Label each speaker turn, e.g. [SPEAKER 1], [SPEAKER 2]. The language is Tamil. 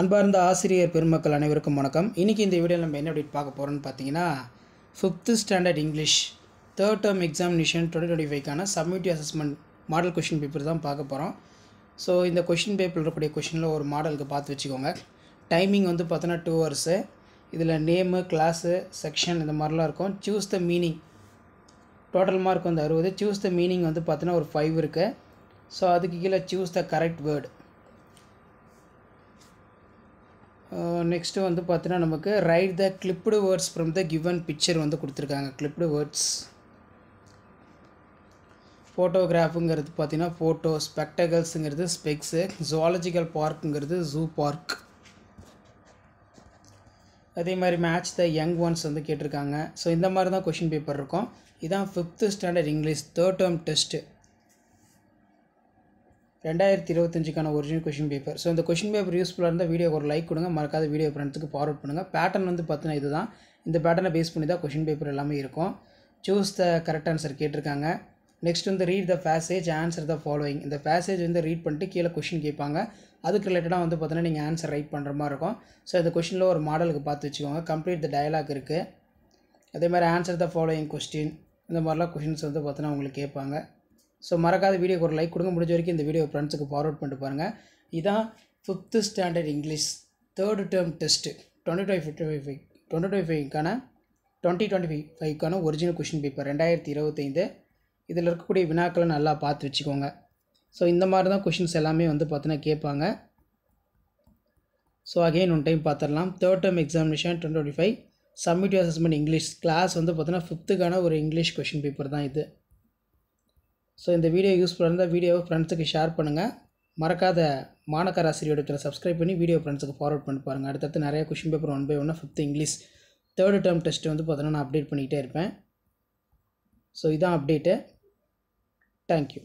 [SPEAKER 1] அன்பார்ந்த ஆசிரியர் பெருமக்கள் அனைவருக்கும் வணக்கம். இன்றைக்கி இந்த வீடியோவில் நம்ம என்ன அப்டேட் பார்க்க போகிறோம்னு பார்த்தீங்கன்னா, 5th standard English third term examination 2025க்கான summative assessment model question paper தான் பார்க்க போகிறோம். ஸோ இந்த கொஷின் பேப்பரில் இருக்கக்கூடிய கொஷினில் ஒரு மாடலுக்கு பார்த்து வச்சுக்கோங்க. டைமிங் வந்து பார்த்தோன்னா 2 hours. இதில் நேமு, கிளாஸு, செக்ஷன் இந்த மாதிரிலாம் இருக்கும். Choose the meaning. Total mark வந்து 60. சூஸ் த மீனிங் வந்து பார்த்தோன்னா ஒரு 5 இருக்குது. ஸோ அதுக்கு கீழே choose the correct word. Next வந்து பார்த்தீங்கன்னா நமக்கு write the clipped words from the given picture வந்து கொடுத்துருக்காங்க. Clipped words. ஃபோட்டோகிராஃபுங்கிறது பார்த்தீங்கன்னா ஃபோட்டோ, ஸ்பெக்டகல்ஸுங்கிறது ஸ்பெக்ஸு, ஜுவாலஜிக்கல் பார்க்குங்கிறது ஜூ பார்க். அதே மாதிரி மேட்ச் த யங் ஒன்ஸ் வந்து கேட்டிருக்காங்க. ஸோ இந்த மாதிரி தான் கொஷின் பேப்பர் இருக்கும். இதான் 5th standard English third term test 2025க்கான ஒரிஜினல் கொஷின் பேப்பர். ஸோ இந்த கொஷின் பேப்பர் யூஸ்ஃபுல்லாக இருந்தால் வீடியோக்கு ஒரு லைக் கொடுங்க, மறக்காத வீடியோ ஃப்ரெண்ட்ஸுக்கு ஃபார்வர்ட் பண்ணுங்கள். பேட்டர்ன் வந்து பார்த்தீங்கன்னா இதுதான். இந்த பேட்டர்னை பேஸ் பண்ணி தான் கொஷின் பேப்பர் எல்லாமே இருக்கும். சூஸ் த கரெக்ட் ஆன்சர் கேட்டிருக்காங்க. நெக்ஸ்ட் வந்து read the passage, answer the following. இந்த பேசேஜ் வந்து ரீட் பண்ணிட்டு கீழே கொஷின் கேட்பாங்க. அதுக்கு ரிலேட்டடாக வந்து பார்த்தீங்கன்னா நீங்கள் ஆன்சர் ரைட் பண்ணுற மாதிரி இருக்கும். ஸோ இந்த கொஷினில் ஒரு மாடலுக்கு பார்த்து வச்சுக்கோங்க. கம்ப்ளீட் த டயலாக் இருக்குது. அதே மாதிரி ஆன்சர் த ஃபாலோயிங் கொஸ்டின், இந்த மாதிரிலாம் கொஷின்ஸ் வந்து பார்த்தீங்கன்னா உங்களுக்கு கேட்பாங்க. ஸோ மறக்காத வீடியோக்கு ஒரு லைக் கொடுங்க. முடிஞ்ச வரைக்கும் இந்த வீடியோ ஃப்ரெண்ட்ஸுக்கு ஃபார்வர்ட் பண்ணிட்டு பாருங்கள். இதான் 5th standard English third term test 2025க்கான ஒரிஜினல் கொஷின் பேப்பர் 2025. இதில் இருக்கக்கூடிய வினாக்களை நல்லா பார்த்து வச்சுக்கோங்க. ஸோ இந்த மாதிரி தான் கொஷின்ஸ் எல்லாமே வந்து பார்த்தீங்கன்னா கேட்பாங்க. ஸோ அகெயின் ஒன் டைம் பார்த்துடலாம். Third term examination 2025 summative assessment English class வந்து பார்த்தீங்கன்னா 5th ஒரு இங்கிலீஷ் கொஷின் பேப்பர் தான் இது. ஸோ இந்த வீடியோ யூஸ்ஃபுல்லாக இருந்தால் வீடியோவை ஃப்ரெண்ட்ஸுக்கு ஷேர் பண்ணுங்கள். மறக்காத மாணக்கர் ஆசிரியர் இடத்துல சப்ஸ்கிரைப் பண்ணி வீடியோ ஃப்ரெண்ட்ஸுக்கு ஃபார்வர்ட் பண்ணி பாருங்கள். அடுத்தடுத்து நிறைய question paper 1 by 1 5th English third term test வந்து பார்த்தீங்கன்னா நான் அப்டேட் பண்ணிக்கிட்டே இருப்பேன். ஸோ இதான் அப்டேட்டு. தேங்க்யூ.